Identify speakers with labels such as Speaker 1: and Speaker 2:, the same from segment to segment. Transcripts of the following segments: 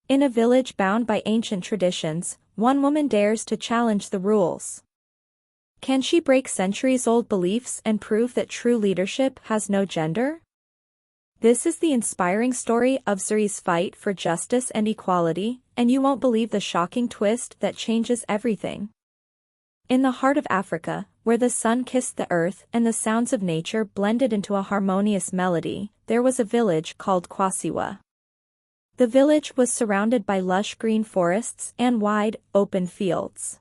Speaker 1: In a village bound by ancient traditions, one woman dares to challenge the rules. Can she break centuries-old beliefs and prove that true leadership has no gender? This is the inspiring story of Zuri's fight for justice and equality, and you won't believe the shocking twist that changes everything. In the heart of Africa, where the sun kissed the earth and the sounds of nature blended into a harmonious melody, there was a village called Kwasiwa. The village was surrounded by lush green forests and wide, open fields.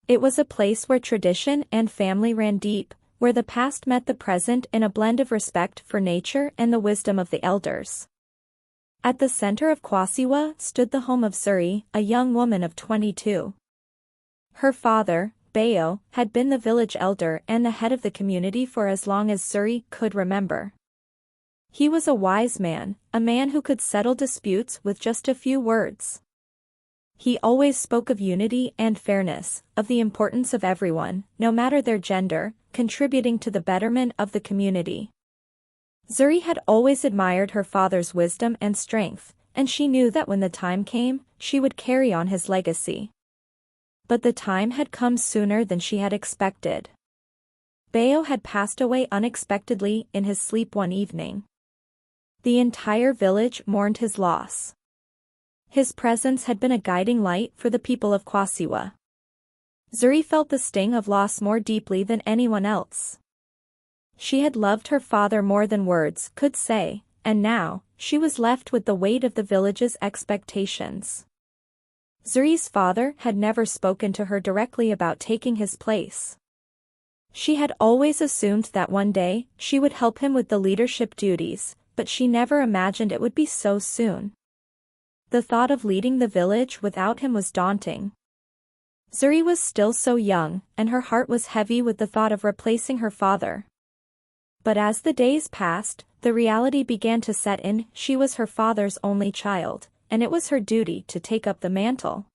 Speaker 1: It was a place where tradition and family ran deep, where the past met the present in a blend of respect for nature and the wisdom of the elders. At the center of Kwasiwa stood the home of Zuri, a young woman of 22. Her father, Bayo, had been the village elder and the head of the community for as long as Zuri could remember. He was a wise man, a man who could settle disputes with just a few words. He always spoke of unity and fairness, of the importance of everyone, no matter their gender, contributing to the betterment of the community. Zuri had always admired her father's wisdom and strength, and she knew that when the time came, she would carry on his legacy. But the time had come sooner than she had expected. Bayo had passed away unexpectedly in his sleep one evening. The entire village mourned his loss. His presence had been a guiding light for the people of Kwasiwa. Zuri felt the sting of loss more deeply than anyone else. She had loved her father more than words could say, and now, she was left with the weight of the village's expectations. Zuri's father had never spoken to her directly about taking his place. She had always assumed that one day, she would help him with the leadership duties, but she never imagined it would be so soon. The thought of leading the village without him was daunting. Zuri was still so young, and her heart was heavy with the thought of replacing her father. But as the days passed, the reality began to set in. She was her father's only child, and it was her duty to take up the mantle.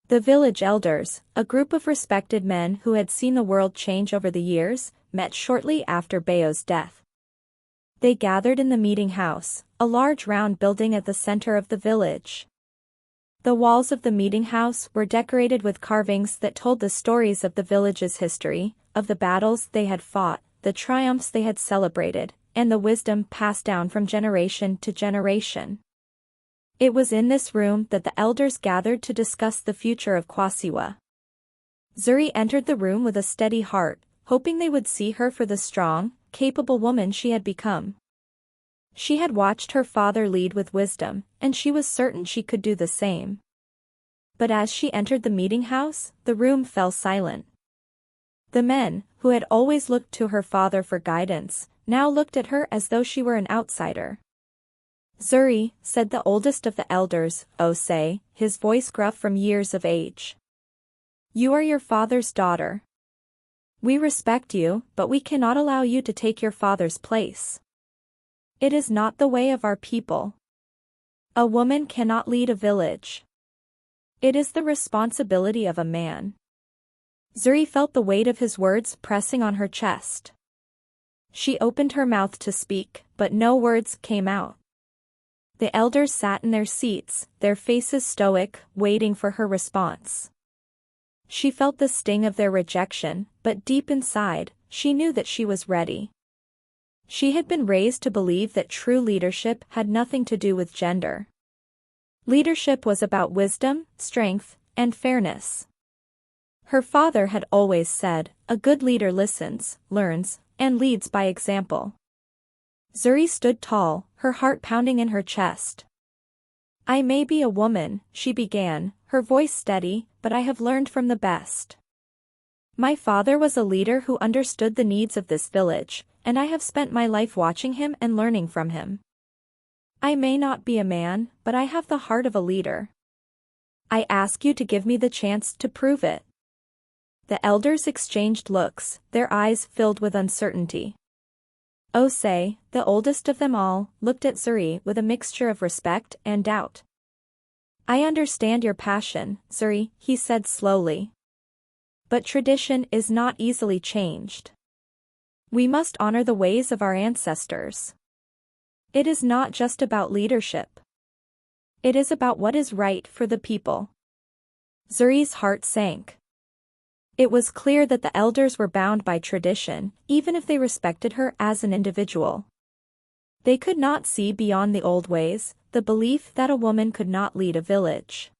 Speaker 1: The village elders, a group of respected men who had seen the world change over the years, met shortly after Bayo's death. They gathered in the meeting house, a large round building at the center of the village. The walls of the meeting house were decorated with carvings that told the stories of the village's history, of the battles they had fought, the triumphs they had celebrated, and the wisdom passed down from generation to generation. It was in this room that the elders gathered to discuss the future of Kwasiwa. Zuri entered the room with a steady heart, hoping they would see her for the strong, capable woman she had become. She had watched her father lead with wisdom, and she was certain she could do the same. But as she entered the meeting house, the room fell silent. The men, who had always looked to her father for guidance, now looked at her as though she were an outsider. "Zuri," said the oldest of the elders, Osei, his voice gruff from years of age. "You are your father's daughter. We respect you, but we cannot allow you to take your father's place. It is not the way of our people. A woman cannot lead a village. It is the responsibility of a man." Zuri felt the weight of his words pressing on her chest. She opened her mouth to speak, but no words came out. The elders sat in their seats, their faces stoic, waiting for her response. She felt the sting of their rejection, but deep inside, she knew that she was ready. She had been raised to believe that true leadership had nothing to do with gender. Leadership was about wisdom, strength, and fairness. Her father had always said, "A good leader listens, learns, and leads by example." Zuri stood tall, her heart pounding in her chest. "I may be a woman," she began, her voice steady, "but I have learned from the best. My father was a leader who understood the needs of this village, and I have spent my life watching him and learning from him. I may not be a man, but I have the heart of a leader. I ask you to give me the chance to prove it." The elders exchanged looks, their eyes filled with uncertainty. Osei, the oldest of them all, looked at Zuri with a mixture of respect and doubt. "I understand your passion, Zuri," he said slowly. "But tradition is not easily changed. We must honor the ways of our ancestors. It is not just about leadership. It is about what is right for the people. Zuri's heart sank. It was clear that the elders were bound by tradition, even if they respected her as an individual. They could not see beyond the old ways, the belief that a woman could not lead a village.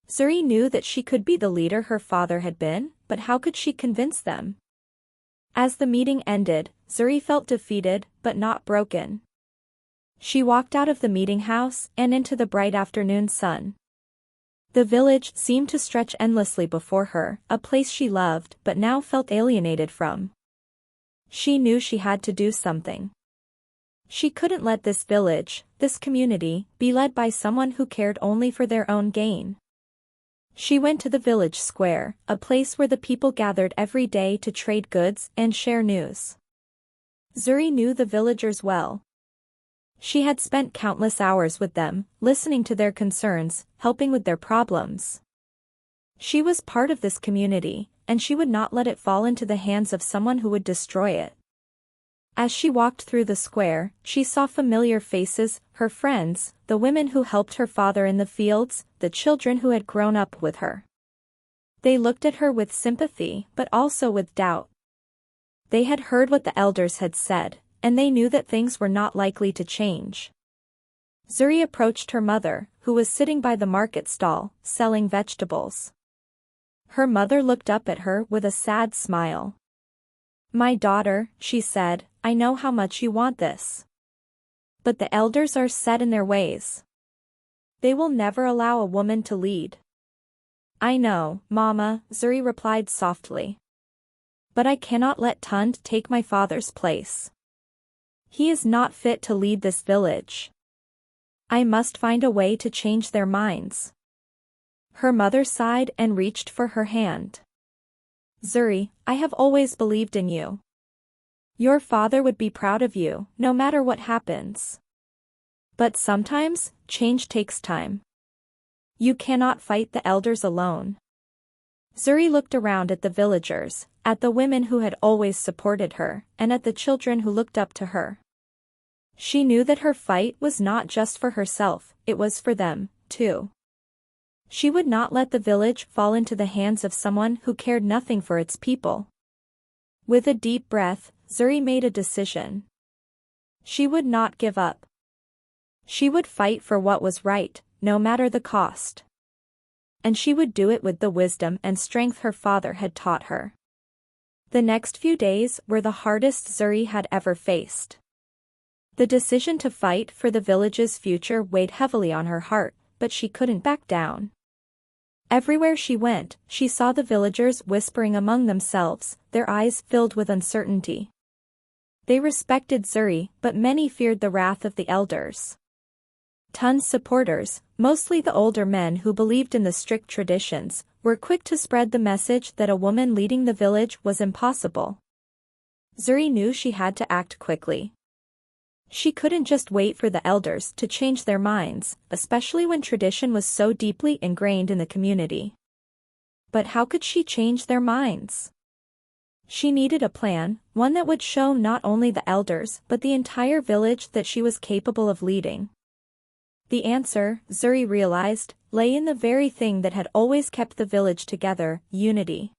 Speaker 1: Zuri knew that she could be the leader her father had been, but how could she convince them? As the meeting ended, Zuri felt defeated, but not broken. She walked out of the meeting house and into the bright afternoon sun. The village seemed to stretch endlessly before her, a place she loved but now felt alienated from. She knew she had to do something. She couldn't let this village, this community, be led by someone who cared only for their own gain. She went to the village square, a place where the people gathered every day to trade goods and share news. Zuri knew the villagers well. She had spent countless hours with them, listening to their concerns, helping with their problems. She was part of this community, and she would not let it fall into the hands of someone who would destroy it. As she walked through the square, she saw familiar faces, her friends, the women who helped her father in the fields, the children who had grown up with her. They looked at her with sympathy, but also with doubt. They had heard what the elders had said, and they knew that things were not likely to change. Zuri approached her mother, who was sitting by the market stall, selling vegetables. Her mother looked up at her with a sad smile. "My daughter," she said, "I know how much you want this. But the elders are set in their ways. They will never allow a woman to lead." "I know, Mama," Zuri replied softly. "But I cannot let Tund take my father's place. He is not fit to lead this village. I must find a way to change their minds." Her mother sighed and reached for her hand. "Zuri, I have always believed in you. Your father would be proud of you, no matter what happens. But sometimes, change takes time. You cannot fight the elders alone." Zuri looked around at the villagers, at the women who had always supported her, and at the children who looked up to her. She knew that her fight was not just for herself, it was for them, too. She would not let the village fall into the hands of someone who cared nothing for its people. With a deep breath, Zuri made a decision. She would not give up. She would fight for what was right, no matter the cost. And she would do it with the wisdom and strength her father had taught her. The next few days were the hardest Zuri had ever faced. The decision to fight for the village's future weighed heavily on her heart, but she couldn't back down. Everywhere she went, she saw the villagers whispering among themselves, their eyes filled with uncertainty. They respected Zuri, but many feared the wrath of the elders. Tund's supporters, mostly the older men who believed in the strict traditions, were quick to spread the message that a woman leading the village was impossible. Zuri knew she had to act quickly. She couldn't just wait for the elders to change their minds, especially when tradition was so deeply ingrained in the community. But how could she change their minds? She needed a plan, one that would show not only the elders but the entire village that she was capable of leading. The answer, Zuri realized, lay in the very thing that had always kept the village together, unity.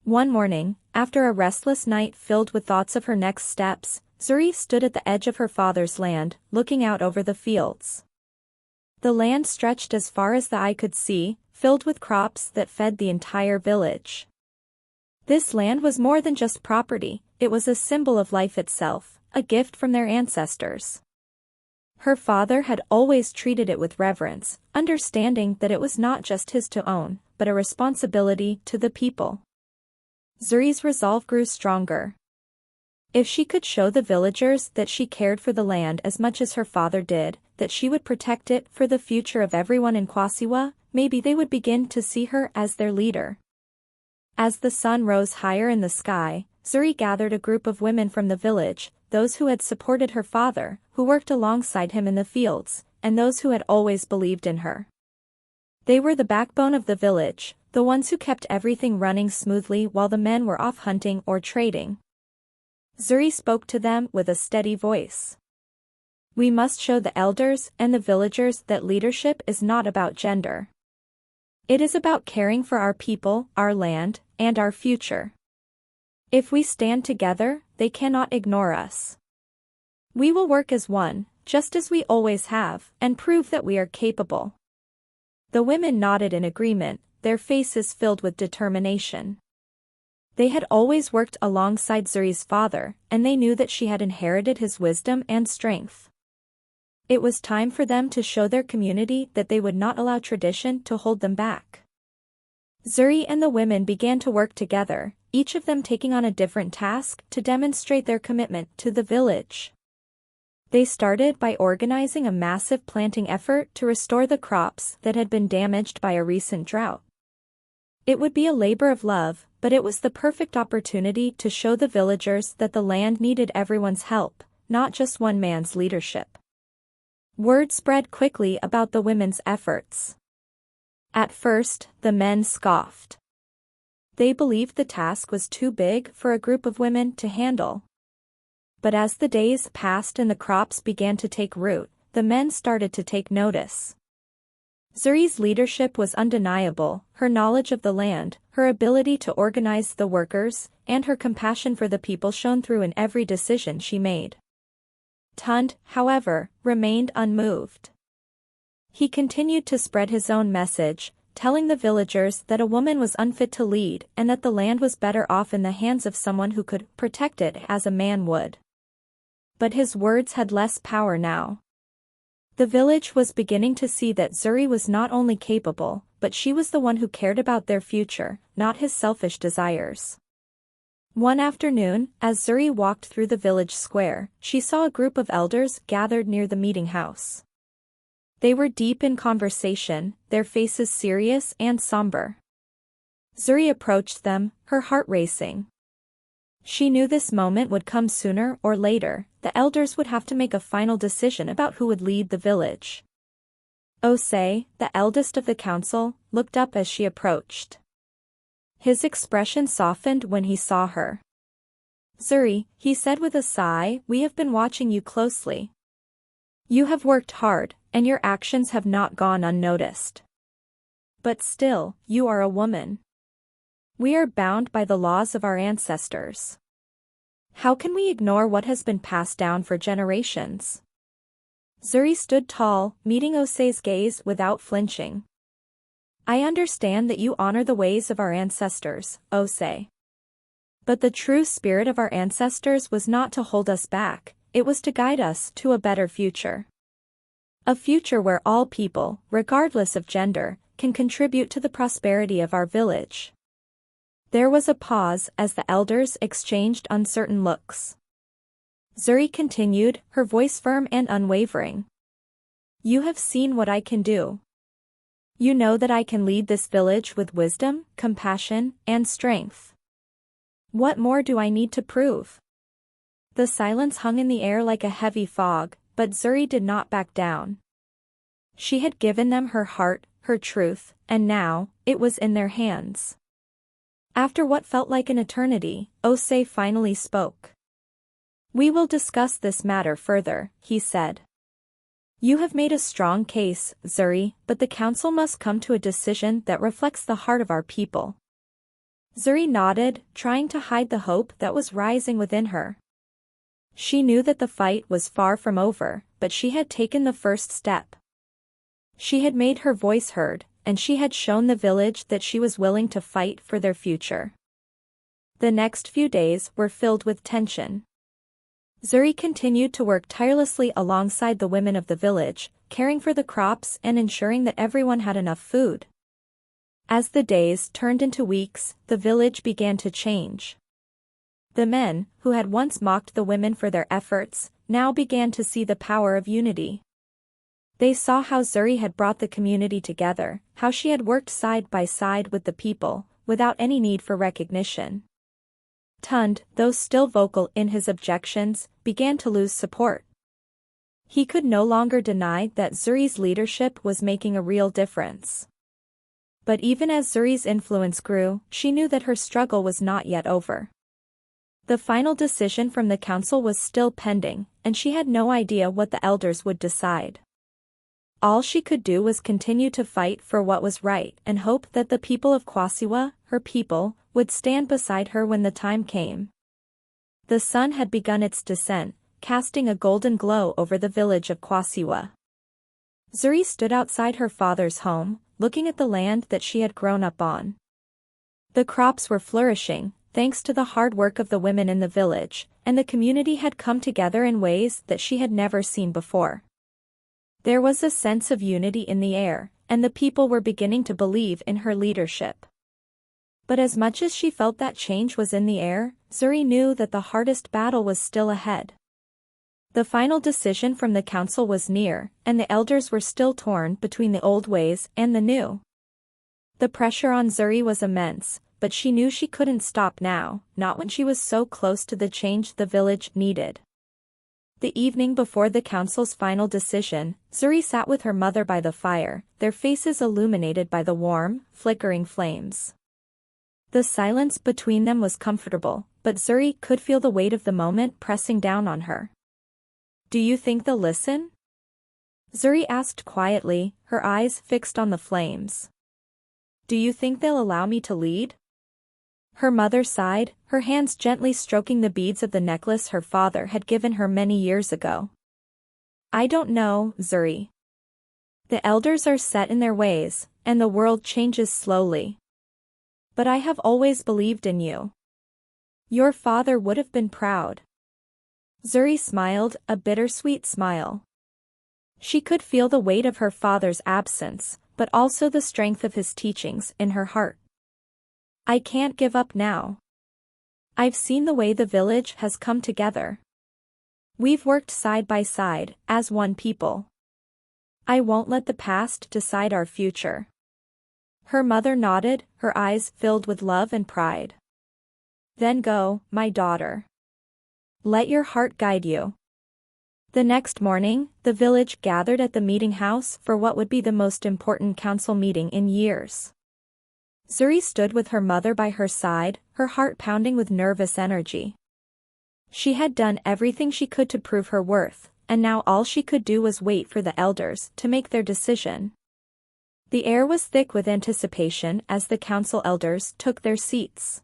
Speaker 1: One morning, after a restless night filled with thoughts of her next steps, Zuri stood at the edge of her father's land, looking out over the fields. The land stretched as far as the eye could see, filled with crops that fed the entire village. This land was more than just property, it was a symbol of life itself, a gift from their ancestors. Her father had always treated it with reverence, understanding that it was not just his to own, but a responsibility to the people. Zuri's resolve grew stronger. If she could show the villagers that she cared for the land as much as her father did, that she would protect it for the future of everyone in Kwasiwa, maybe they would begin to see her as their leader. As the sun rose higher in the sky, Zuri gathered a group of women from the village, those who had supported her father, who worked alongside him in the fields, and those who had always believed in her. They were the backbone of the village, the ones who kept everything running smoothly while the men were off hunting or trading. Zuri spoke to them with a steady voice. We must show the elders and the villagers that leadership is not about gender. It is about caring for our people, our land, and our future. If we stand together, they cannot ignore us. We will work as one, just as we always have, and prove that we are capable. The women nodded in agreement, their faces filled with determination. They had always worked alongside Zuri's father, and they knew that she had inherited his wisdom and strength. It was time for them to show their community that they would not allow tradition to hold them back. Zuri and the women began to work together, each of them taking on a different task to demonstrate their commitment to the village. They started by organizing a massive planting effort to restore the crops that had been damaged by a recent drought. It would be a labor of love, but it was the perfect opportunity to show the villagers that the land needed everyone's help, not just one man's leadership. Word spread quickly about the women's efforts. At first, the men scoffed. They believed the task was too big for a group of women to handle. But as the days passed and the crops began to take root, the men started to take notice. Zuri's leadership was undeniable, her knowledge of the land, her ability to organize the workers, and her compassion for the people shone through in every decision she made. Tund, however, remained unmoved. He continued to spread his own message, telling the villagers that a woman was unfit to lead and that the land was better off in the hands of someone who could protect it as a man would. But his words had less power now. The village was beginning to see that Zuri was not only capable, but she was the one who cared about their future, not his selfish desires. One afternoon, as Zuri walked through the village square, she saw a group of elders gathered near the meeting house. They were deep in conversation, their faces serious and somber. Zuri approached them, her heart racing. She knew this moment would come sooner or later. The elders would have to make a final decision about who would lead the village. Osei, the eldest of the council, looked up as she approached. His expression softened when he saw her. "Zuri," he said with a sigh, "we have been watching you closely. You have worked hard, and your actions have not gone unnoticed. But still, you are a woman. We are bound by the laws of our ancestors. How can we ignore what has been passed down for generations?" Zuri stood tall, meeting Osei's gaze without flinching. "I understand that you honor the ways of our ancestors, Osei. But the true spirit of our ancestors was not to hold us back, it was to guide us to a better future. A future where all people, regardless of gender, can contribute to the prosperity of our village." There was a pause as the elders exchanged uncertain looks. Zuri continued, her voice firm and unwavering. "You have seen what I can do. You know that I can lead this village with wisdom, compassion, and strength. What more do I need to prove?" The silence hung in the air like a heavy fog, but Zuri did not back down. She had given them her heart, her truth, and now, it was in their hands. After what felt like an eternity, Osei finally spoke. "We will discuss this matter further," he said. "You have made a strong case, Zuri, but the council must come to a decision that reflects the heart of our people." Zuri nodded, trying to hide the hope that was rising within her. She knew that the fight was far from over, but she had taken the first step. She had made her voice heard, and she had shown the village that she was willing to fight for their future. The next few days were filled with tension. Zuri continued to work tirelessly alongside the women of the village, caring for the crops and ensuring that everyone had enough food. As the days turned into weeks, the village began to change. The men, who had once mocked the women for their efforts, now began to see the power of unity. They saw how Zuri had brought the community together, how she had worked side by side with the people, without any need for recognition. Tund, though still vocal in his objections, began to lose support. He could no longer deny that Zuri's leadership was making a real difference. But even as Zuri's influence grew, she knew that her struggle was not yet over. The final decision from the council was still pending, and she had no idea what the elders would decide. All she could do was continue to fight for what was right and hope that the people of Kwasiwa, her people, would stand beside her when the time came. The sun had begun its descent, casting a golden glow over the village of Kwasiwa. Zuri stood outside her father's home, looking at the land that she had grown up on. The crops were flourishing, thanks to the hard work of the women in the village, and the community had come together in ways that she had never seen before. There was a sense of unity in the air, and the people were beginning to believe in her leadership. But as much as she felt that change was in the air, Zuri knew that the hardest battle was still ahead. The final decision from the council was near, and the elders were still torn between the old ways and the new. The pressure on Zuri was immense, but she knew she couldn't stop now, not when she was so close to the change the village needed. The evening before the council's final decision, Zuri sat with her mother by the fire, their faces illuminated by the warm, flickering flames. The silence between them was comfortable, but Zuri could feel the weight of the moment pressing down on her. "Do you think they'll listen?" Zuri asked quietly, her eyes fixed on the flames. "Do you think they'll allow me to lead?" Her mother sighed, her hands gently stroking the beads of the necklace her father had given her many years ago. "I don't know, Zuri. The elders are set in their ways, and the world changes slowly. But I have always believed in you. Your father would have been proud." Zuri smiled, a bittersweet smile. She could feel the weight of her father's absence, but also the strength of his teachings in her heart. "I can't give up now. I've seen the way the village has come together. We've worked side by side, as one people. I won't let the past decide our future." Her mother nodded, her eyes filled with love and pride. "Then go, my daughter. Let your heart guide you." The next morning, the village gathered at the meeting house for what would be the most important council meeting in years. Zuri stood with her mother by her side, her heart pounding with nervous energy. She had done everything she could to prove her worth, and now all she could do was wait for the elders to make their decision. The air was thick with anticipation as the council elders took their seats.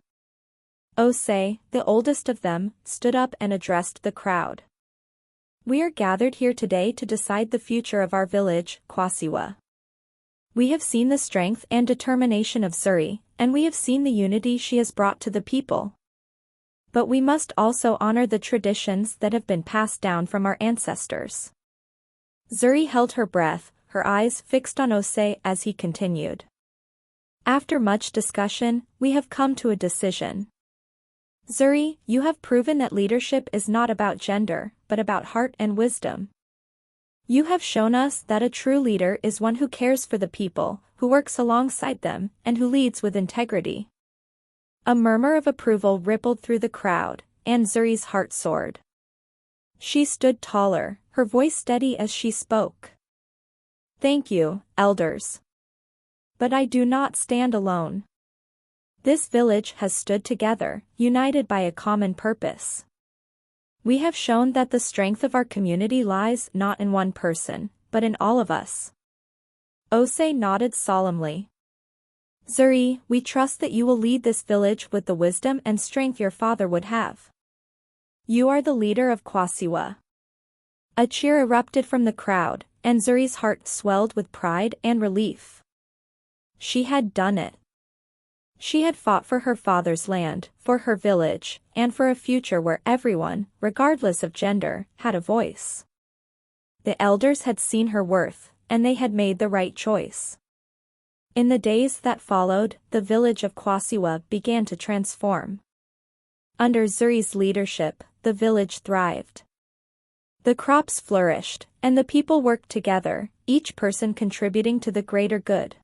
Speaker 1: Osei, the oldest of them, stood up and addressed the crowd. "We are gathered here today to decide the future of our village, Kwasiwa. We have seen the strength and determination of Zuri, and we have seen the unity she has brought to the people. But we must also honor the traditions that have been passed down from our ancestors." Zuri held her breath, her eyes fixed on Osei as he continued. "After much discussion, we have come to a decision. Zuri, you have proven that leadership is not about gender, but about heart and wisdom. You have shown us that a true leader is one who cares for the people, who works alongside them, and who leads with integrity." A murmur of approval rippled through the crowd, and Zuri's heart soared. She stood taller, her voice steady as she spoke. "Thank you, elders. But I do not stand alone. This village has stood together, united by a common purpose. We have shown that the strength of our community lies not in one person, but in all of us." Osei nodded solemnly. "Zuri, we trust that you will lead this village with the wisdom and strength your father would have. You are the leader of Kwasiwa." A cheer erupted from the crowd, and Zuri's heart swelled with pride and relief. She had done it. She had fought for her father's land, for her village, and for a future where everyone, regardless of gender, had a voice. The elders had seen her worth, and they had made the right choice. In the days that followed, the village of Kwasiwa began to transform. Under Zuri's leadership, the village thrived. The crops flourished, and the people worked together, each person contributing to the greater good.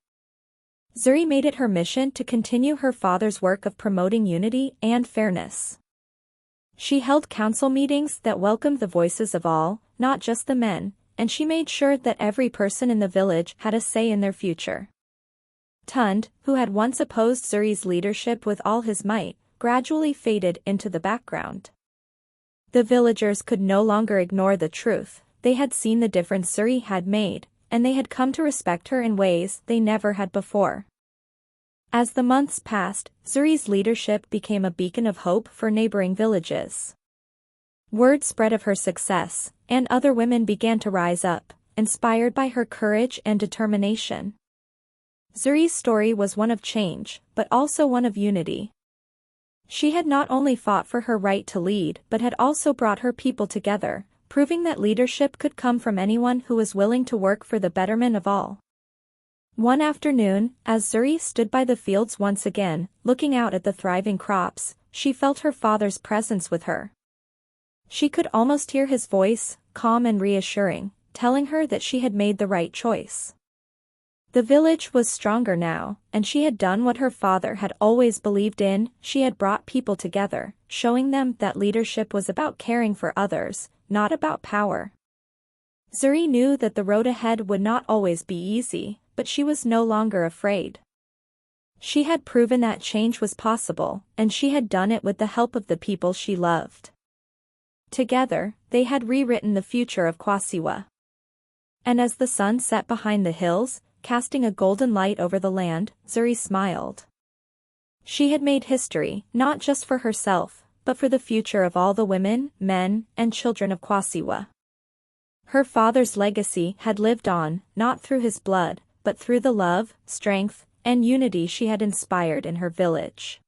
Speaker 1: Zuri made it her mission to continue her father's work of promoting unity and fairness. She held council meetings that welcomed the voices of all, not just the men, and she made sure that every person in the village had a say in their future. Tund, who had once opposed Zuri's leadership with all his might, gradually faded into the background. The villagers could no longer ignore the truth. They had seen the difference Zuri had made, and they had come to respect her in ways they never had before. As the months passed, Zuri's leadership became a beacon of hope for neighboring villages. Word spread of her success, and other women began to rise up, inspired by her courage and determination. Zuri's story was one of change, but also one of unity. She had not only fought for her right to lead but had also brought her people together, proving that leadership could come from anyone who was willing to work for the betterment of all. One afternoon, as Zuri stood by the fields once again, looking out at the thriving crops, she felt her father's presence with her. She could almost hear his voice, calm and reassuring, telling her that she had made the right choice. The village was stronger now, and she had done what her father had always believed in. She had brought people together, showing them that leadership was about caring for others, not about power. Zuri knew that the road ahead would not always be easy, but she was no longer afraid. She had proven that change was possible, and she had done it with the help of the people she loved. Together, they had rewritten the future of Kwasiwa. And as the sun set behind the hills, casting a golden light over the land, Zuri smiled. She had made history, not just for herself, but for the future of all the women, men, and children of Kwasiwa. Her father's legacy had lived on, not through his blood, but through the love, strength, and unity she had inspired in her village.